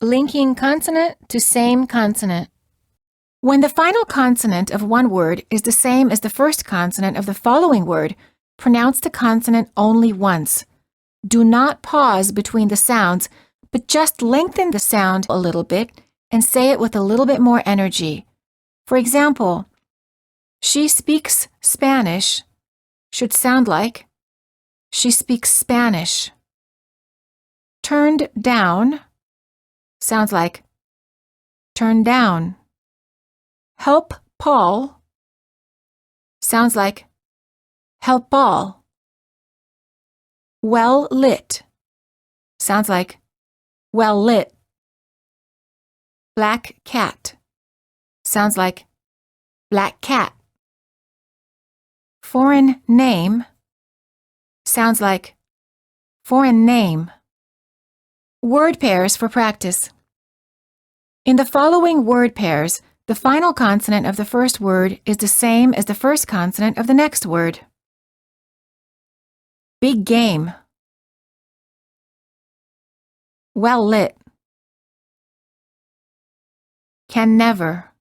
Linking consonant to same consonant. When the final consonant of one word is the same as the first consonant of the following word, pronounce the consonant only once. Do not pause between the sounds, but just lengthen the sound a little bit and say it with a little bit more energy. For example, she speaks Spanish should sound like she speaks Spanish. Turned down sounds like turn down. Help Paul sounds like help Paul. Well lit sounds like well lit. Black cat sounds like black cat. Foreign name sounds like foreign name. Word pairs for practice. In the following word pairs, the final consonant of the first word is the same as the first consonant of the next word. Big game. Well lit. Can never.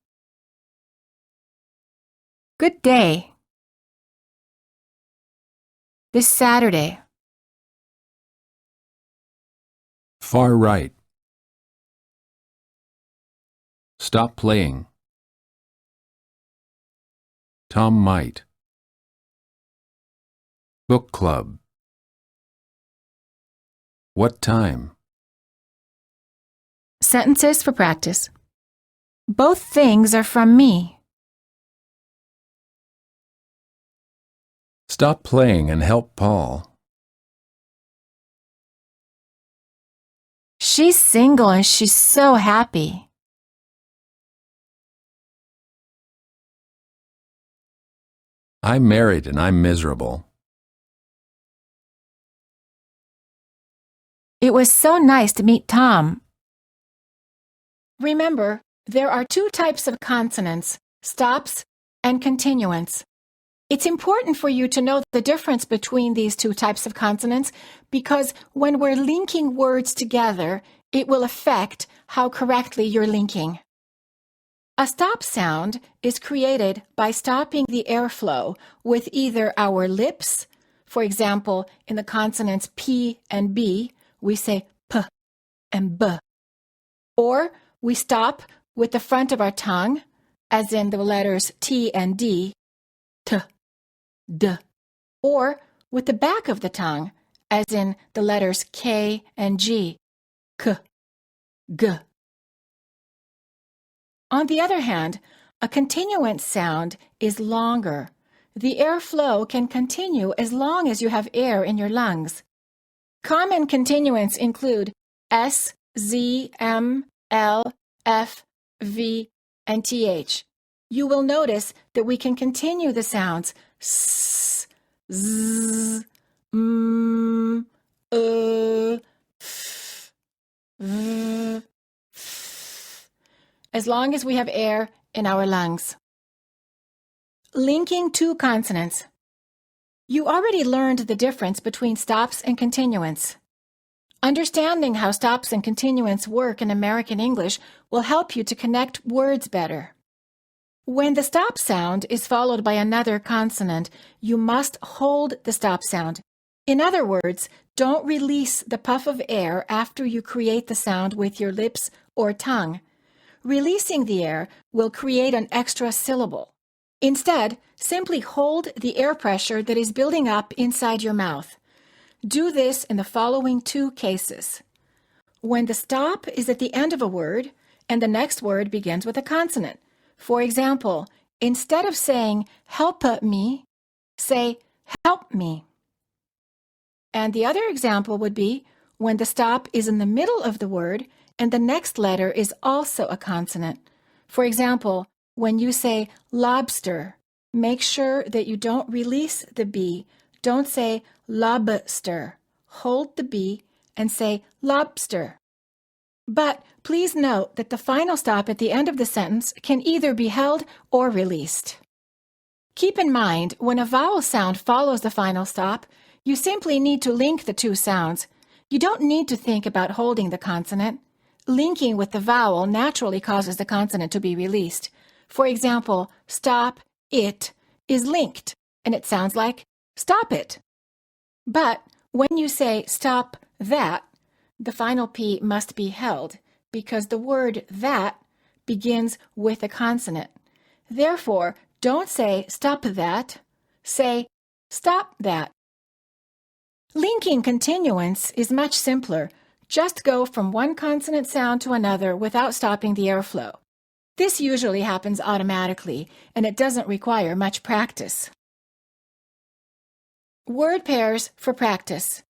Good day. This Saturday. Far right. Stop playing. Tom might. Book club. What time? Sentences for practice. Both things are from me. Stop playing and help Paul. She's single and she's so happy. I'm married and I'm miserable. It was so nice to meet Tom. Remember, there are two types of consonants, stops and continuance. It's important for you to know the difference between these two types of consonants because when we're linking words together, it will affect how correctly you're linking. A stop sound is created by stopping the airflow with either our lips, for example, in the consonants P and B, we say P and B, or we stop with the front of our tongue, as in the letters T and D, T, D, or with the back of the tongue, as in the letters K and G, K, G. On the other hand, a continuant sound is longer. The airflow can continue as long as you have air in your lungs. Common continuants include S, Z, M, L, F, V, and TH. You will notice that we can continue the sounds S, Z, M, F, V, F, as long as we have air in our lungs. Linking two consonants. You already learned the difference between stops and continuants. Understanding how stops and continuants work in American English will help you to connect words better. When the stop sound is followed by another consonant, you must hold the stop sound. In other words, don't release the puff of air after you create the sound with your lips or tongue. Releasing the air will create an extra syllable. Instead, simply hold the air pressure that is building up inside your mouth. Do this in the following two cases. When the stop is at the end of a word and the next word begins with a consonant. For example, instead of saying help me, say help me. And the other example would be when the stop is in the middle of the word and the next letter is also a consonant. For example, when you say lobster, make sure that you don't release the B. Don't say lobster. Hold the B and say lobster. But please note that the final stop at the end of the sentence can either be held or released. Keep in mind, when a vowel sound follows the final stop, you simply need to link the two sounds. You don't need to think about holding the consonant. linking with the vowel naturally causes the consonant to be released. For example, stop, it is linked, and it sounds like stop it. But when you say stop that, the final P must be held because the word that begins with a consonant. Therefore, don't say stop that, say stop that. Linking continuance is much simpler. Just go from one consonant sound to another without stopping the airflow. This usually happens automatically, and it doesn't require much practice. Word pairs for practice.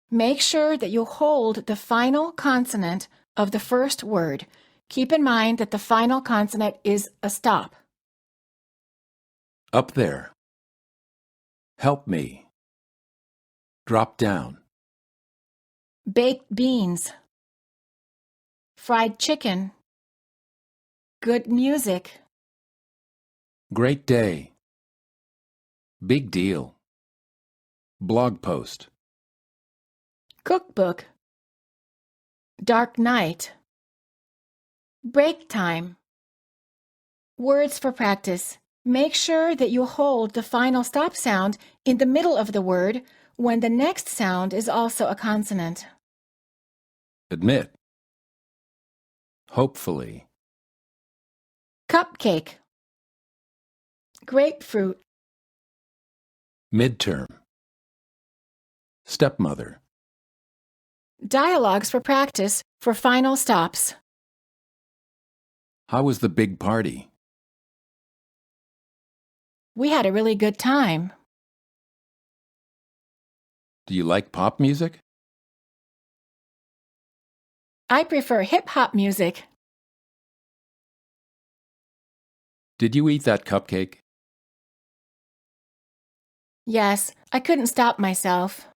Make sure that you hold the final consonant of the first word. Keep in mind that the final consonant is a stop. Up there. Help me. Drop down. Baked beans. Fried chicken. Good music. Great day. Big deal. Blog post. Cookbook. Dark night. Break time. Words for practice. Make sure that you hold the final stop sound in the middle of the word when the next sound is also a consonant. Admit. Hopefully. Cupcake. Grapefruit. Midterm. Stepmother. Dialogues for practice for final stops. How was the big party? We had a really good time. Do you like pop music? I prefer hip-hop music. Did you eat that cupcake? Yes, I couldn't stop myself.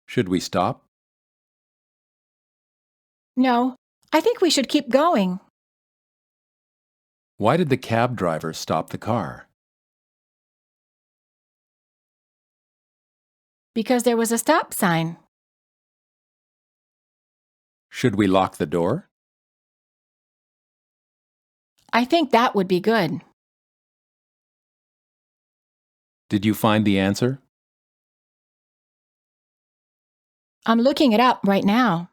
Should we stop? No, I think we should keep going. Why did the cab driver stop the car? Because there was a stop sign. Should we lock the door? I think that would be good. Did you find the answer? I'm looking it up right now.